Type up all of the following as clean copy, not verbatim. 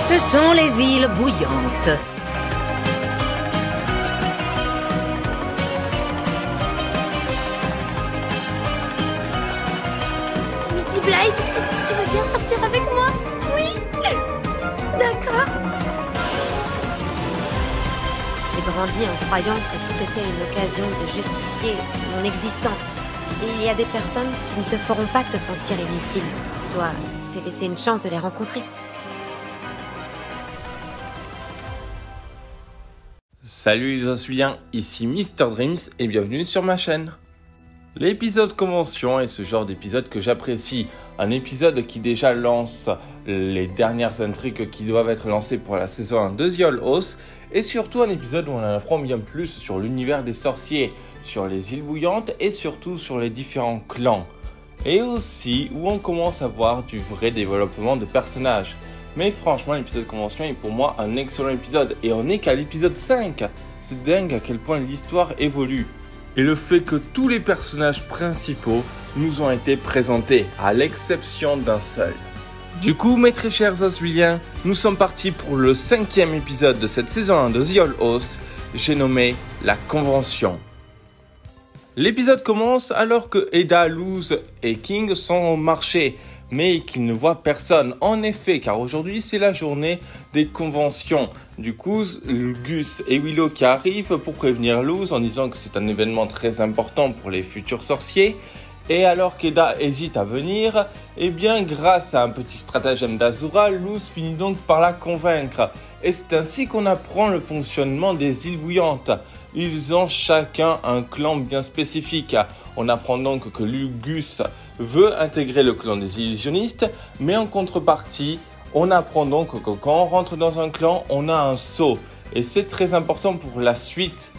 Ce sont les îles bouillantes. Mitty Blight, est-ce que tu veux bien sortir avec moi? Oui. D'accord. J'ai grandi en croyant que tout était une occasion de justifier mon existence. Et il y a des personnes qui ne te feront pas te sentir inutile. Tu dois te laisser une chance de les rencontrer. Salut les Ossuliens, ici Mr Dreams et bienvenue sur ma chaîne. L'épisode convention est ce genre d'épisode que j'apprécie. Un épisode qui déjà lance les dernières intrigues qui doivent être lancées pour la saison 1 de The Old House. Et surtout un épisode où on en apprend bien plus sur l'univers des sorciers, sur les îles bouillantes et surtout sur les différents clans. Et aussi où on commence à voir du vrai développement de personnages. Mais franchement l'épisode convention est pour moi un excellent épisode et on n'est qu'à l'épisode 5. C'est dingue à quel point l'histoire évolue. Et le fait que tous les personnages principaux nous ont été présentés, à l'exception d'un seul. Du coup, mes très chers Oswilliens, nous sommes partis pour le 5e épisode de cette saison 1 de The Old House, j'ai nommé la Convention. L'épisode commence alors que Eda, Luz et King sont au marché, mais qu'ils ne voient personne. En effet, car aujourd'hui c'est la journée des conventions. Du coup, Gus et Willow qui arrivent pour prévenir Luz en disant que c'est un événement très important pour les futurs sorciers. Et alors qu'Eda hésite à venir, eh bien grâce à un petit stratagème d'Azura, Luz finit donc par la convaincre. Et c'est ainsi qu'on apprend le fonctionnement des îles bouillantes. Ils ont chacun un clan bien spécifique. On apprend donc que Gus veut intégrer le clan des illusionnistes, mais en contrepartie, on apprend donc que quand on rentre dans un clan, on a un sceau. Et c'est très important pour la suite.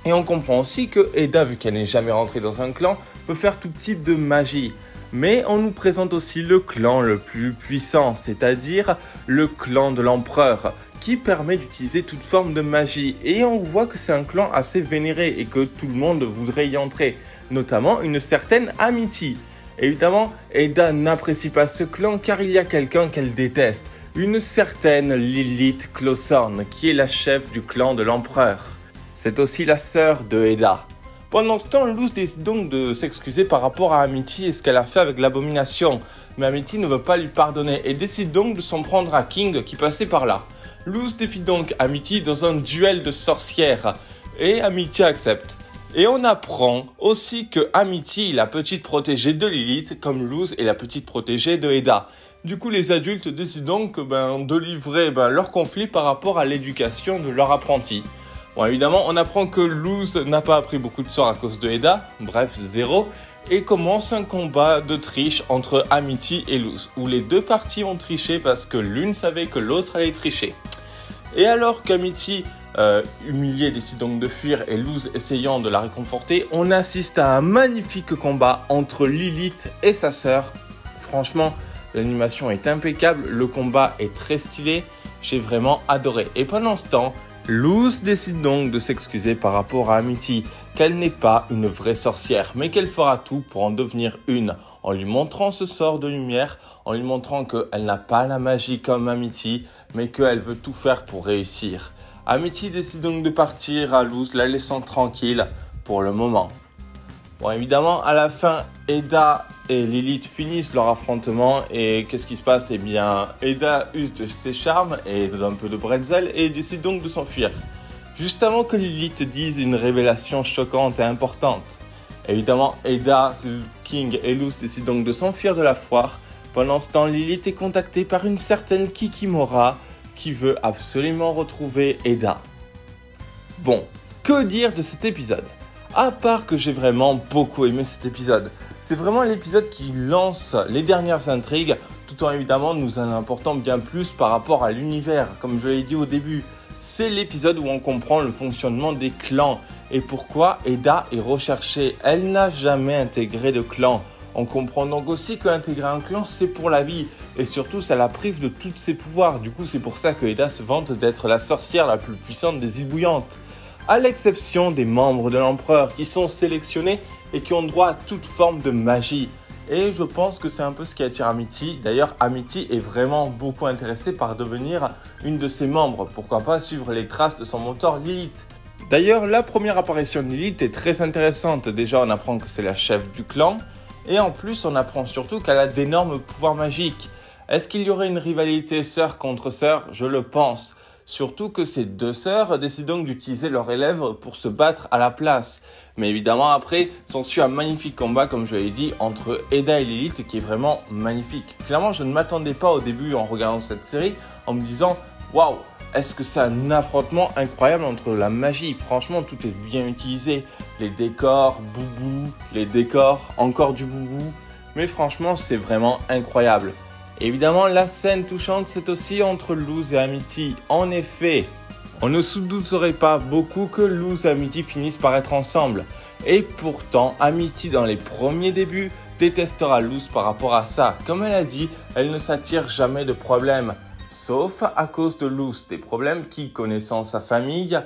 Et on comprend aussi que Eda, vu qu'elle n'est jamais rentrée dans un clan, peut faire tout type de magie. Mais on nous présente aussi le clan le plus puissant, c'est-à-dire le clan de l'empereur, qui permet d'utiliser toute forme de magie. Et on voit que c'est un clan assez vénéré et que tout le monde voudrait y entrer, notamment une certaine Amity. Évidemment, Eda n'apprécie pas ce clan car il y a quelqu'un qu'elle déteste, une certaine Lilith Clawthorne, qui est la chef du clan de l'empereur. C'est aussi la sœur de Eda. Pendant ce temps, Luz décide donc de s'excuser par rapport à Amity et ce qu'elle a fait avec l'abomination. Mais Amity ne veut pas lui pardonner et décide donc de s'en prendre à King qui passait par là. Luz défie donc Amity dans un duel de sorcières et Amity accepte. Et on apprend aussi que Amity est la petite protégée de Lilith comme Luz est la petite protégée de Eda. Du coup, les adultes décident donc de livrer leur conflit par rapport à l'éducation de leur apprenti. Bon, évidemment, on apprend que Luz n'a pas appris beaucoup de sorts à cause de Eda, bref, 0, et commence un combat de triche entre Amity et Luz, où les deux parties ont triché parce que l'une savait que l'autre allait tricher. Et alors qu'Amity, humiliée, décide donc de fuir et Luz essayant de la réconforter, on assiste à un magnifique combat entre Lilith et sa sœur. Franchement, l'animation est impeccable, le combat est très stylé, j'ai vraiment adoré. Et pendant ce temps, Luz décide donc de s'excuser par rapport à Amity, qu'elle n'est pas une vraie sorcière, mais qu'elle fera tout pour en devenir une, en lui montrant ce sort de lumière, en lui montrant qu'elle n'a pas la magie comme Amity, mais qu'elle veut tout faire pour réussir. Amity décide donc de partir à Luz, la laissant tranquille pour le moment. Bon, évidemment, à la fin, Eda et Lilith finissent leur affrontement et qu'est-ce qui se passe? Eh bien, Eda use de ses charmes et d'un peu de bretzel et décide donc de s'enfuir. Juste avant que Lilith dise une révélation choquante et importante. Évidemment, Eda, King et Luz décident donc de s'enfuir de la foire. Pendant ce temps, Lilith est contactée par une certaine Kikimora qui veut absolument retrouver Eda. Bon, que dire de cet épisode? À part que j'ai vraiment beaucoup aimé cet épisode. C'est vraiment l'épisode qui lance les dernières intrigues, tout en évidemment nous en apportant bien plus par rapport à l'univers. Comme je l'ai dit au début, c'est l'épisode où on comprend le fonctionnement des clans et pourquoi Eda est recherchée. Elle n'a jamais intégré de clan. On comprend donc aussi qu'intégrer un clan, c'est pour la vie. Et surtout, ça la prive de tous ses pouvoirs. Du coup, c'est pour ça que Eda se vante d'être la sorcière la plus puissante des îles bouillantes. À l'exception des membres de l'empereur qui sont sélectionnés et qui ont droit à toute forme de magie. Et je pense que c'est un peu ce qui attire Amity. D'ailleurs, Amity est vraiment beaucoup intéressée par devenir une de ses membres. Pourquoi pas suivre les traces de son mentor Lilith. D'ailleurs, la première apparition de Lilith est très intéressante. Déjà, on apprend que c'est la chef du clan. Et en plus, on apprend surtout qu'elle a d'énormes pouvoirs magiques. Est-ce qu'il y aurait une rivalité sœur contre sœur? Je le pense. Surtout que ces deux sœurs décident donc d'utiliser leur élève pour se battre à la place. Mais évidemment après, s'ensuit un magnifique combat comme je l'ai dit entre Eda et Lilith qui est vraiment magnifique. Clairement je ne m'attendais pas au début en regardant cette série en me disant waouh, est-ce que c'est un affrontement incroyable entre la magie. Franchement tout est bien utilisé. Les décors, boubou, les décors, encore du boubou. Mais franchement c'est vraiment incroyable. Évidemment, la scène touchante, c'est aussi entre Luz et Amity. En effet, on ne se douterait pas beaucoup que Luz et Amity finissent par être ensemble. Et pourtant, Amity, dans les premiers débuts, détestera Luz par rapport à ça. Comme elle a dit, elle ne s'attire jamais de problèmes. Sauf à cause de Luz. Des problèmes qui, connaissant sa famille,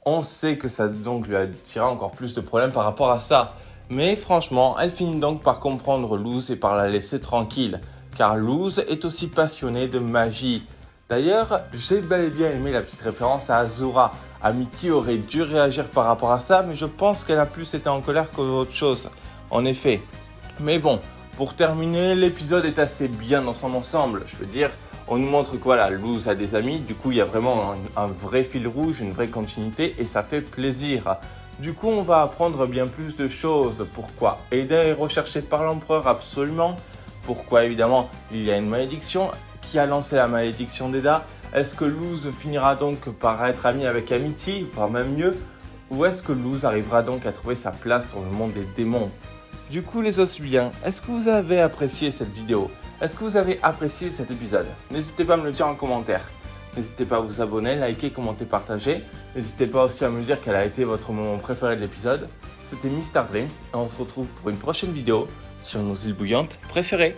on sait que ça donc lui attirera encore plus de problèmes par rapport à ça. Mais franchement, elle finit donc par comprendre Luz et par la laisser tranquille. Car Luz est aussi passionnée de magie. D'ailleurs, j'ai bel et bien aimé la petite référence à Azura. Amity aurait dû réagir par rapport à ça, mais je pense qu'elle a plus été en colère qu'autre chose. En effet. Mais bon, pour terminer, l'épisode est assez bien dans son ensemble. Je veux dire, on nous montre que voilà, Luz a des amis, du coup il y a vraiment un vrai fil rouge, une vraie continuité et ça fait plaisir. Du coup, on va apprendre bien plus de choses. Pourquoi Eda est recherchée par l'empereur absolument. Pourquoi évidemment il y a une malédiction. Qui a lancé la malédiction d'Eda? Est-ce que Luz finira donc par être amie avec Amity, voire même mieux? Ou est-ce que Luz arrivera donc à trouver sa place dans le monde des démons? Du coup les ossubiens, est-ce que vous avez apprécié cette vidéo? Est-ce que vous avez apprécié cet épisode? N'hésitez pas à me le dire en commentaire. N'hésitez pas à vous abonner, liker, commenter, partager. N'hésitez pas aussi à me dire quel a été votre moment préféré de l'épisode. C'était Mr Dreams et on se retrouve pour une prochaine vidéo sur nos îles bouillantes préférées.